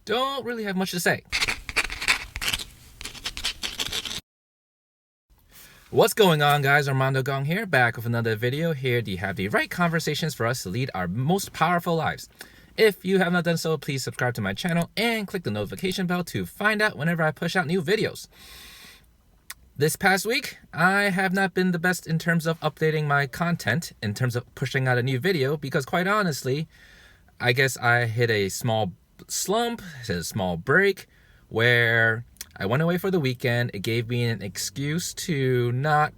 don't really have much to say. What's going on, guys? Armando Gong here, back with another video. Here do you have the right conversations for us to lead our most powerful lives. If you have not done so, please subscribe to my channel and click the notification bell to find out whenever I push out new videos. This past week, I have not been the best in terms of updating my content, in terms of pushing out a new video, because quite honestly, I guess I hit a small slump, a small break, where I went away for the weekend. It gave me an excuse to not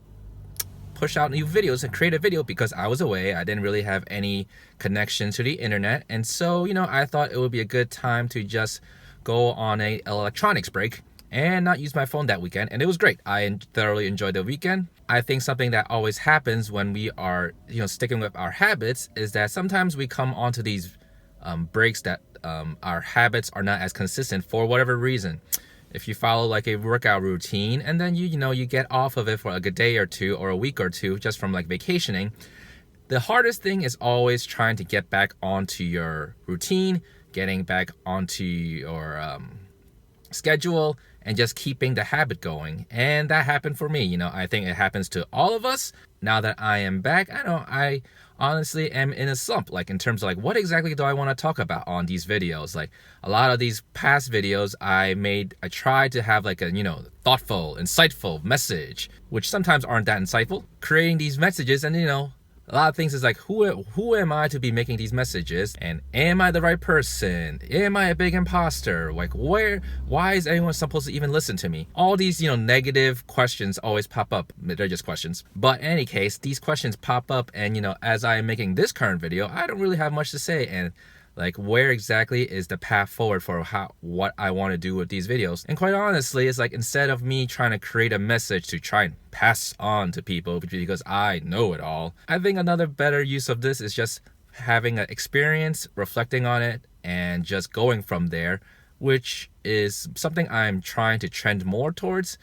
push out new videos and create a video because I was away. I didn't really have any connection to the internet. And so, I thought it would be a good time to just go on an electronics break and not use my phone that weekend. And it was great. I thoroughly enjoyed the weekend. I think something that always happens when we are, sticking with our habits is that sometimes we come onto these breaks that our habits are not as consistent for whatever reason. If you follow like a workout routine and then you get off of it for like a day or two or a week or two just from like vacationing, the hardest thing is always trying to get back onto your routine, getting back onto your schedule, and just keeping the habit going. And that happened for me. I think it happens to all of us. Now that I am back, I honestly am in a slump, like in terms of like what exactly do I want to talk about on these videos. Like a lot of these past videos I tried to have like a thoughtful, insightful message, which sometimes aren't that insightful. Creating these messages, and a lot of things is like, who am I to be making these messages? And am I the right person? Am I a big imposter? Like why is anyone supposed to even listen to me? All these, negative questions always pop up. They're just questions. But in any case, these questions pop up, and as I am making this current video, I don't really have much to say. And like, where exactly is the path forward for what I want to do with these videos? And quite honestly, it's like, instead of me trying to create a message to try and pass on to people because I know it all, I think another better use of this is just having an experience, reflecting on it, and just going from there, which is something I'm trying to trend more towards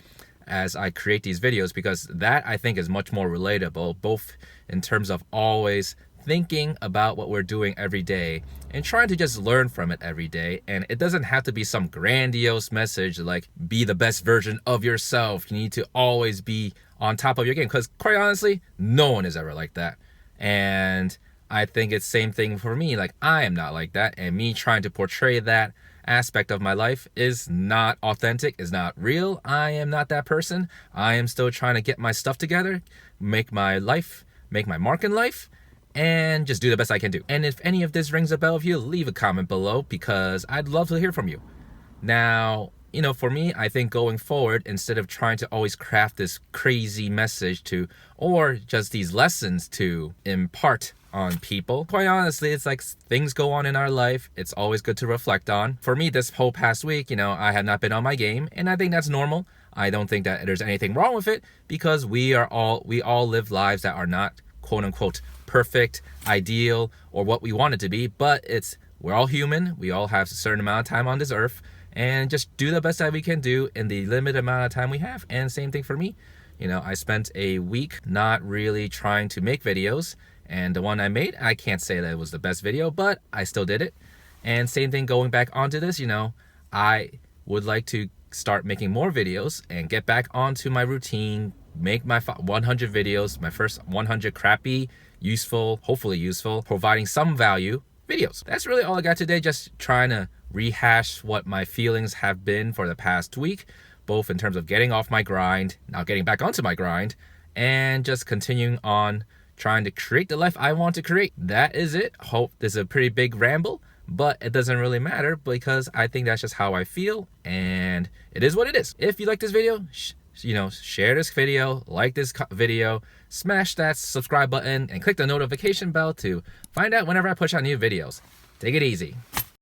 as I create these videos, because that I think is much more relatable, both in terms of always thinking about what we're doing every day and trying to just learn from it every day. And it doesn't have to be some grandiose message like be the best version of yourself. You need to always be on top of your game, because quite honestly, no one is ever like that. And I think it's same thing for me. Like, I am not like that, and me trying to portray that aspect of my life is not authentic, is not real. I am not that person. I am still trying to get my stuff together, make my mark in life, and just do the best I can do. And if any of this rings a bell with you, leave a comment below, because I'd love to hear from you. Now, for me, I think going forward, instead of trying to always craft this crazy message or just these lessons to impart on people, quite honestly, it's like things go on in our life. It's always good to reflect on. For me, this whole past week, I have not been on my game, and I think that's normal. I don't think that there's anything wrong with it, because we all live lives that are not quote unquote perfect, ideal, or what we want it to be, but we're all human. We all have a certain amount of time on this earth, and just do the best that we can do in the limited amount of time we have. And same thing for me. I spent a week not really trying to make videos, and the one I made, I can't say that it was the best video, but I still did it. And same thing going back onto this, I would like to start making more videos and get back onto my routine, make my 100 videos, my first 100 crappy, useful, hopefully useful, providing some value videos. That's really all I got today. Just trying to rehash what my feelings have been for the past week, both in terms of getting off my grind, now getting back onto my grind, and just continuing on trying to create the life I want to create. That is it. Hope this is a pretty big ramble, but it doesn't really matter, because I think that's just how I feel, and it is what it is. If you like this video, share this video, like this video, smash that subscribe button, and click the notification bell to find out whenever I push out new videos. Take it easy.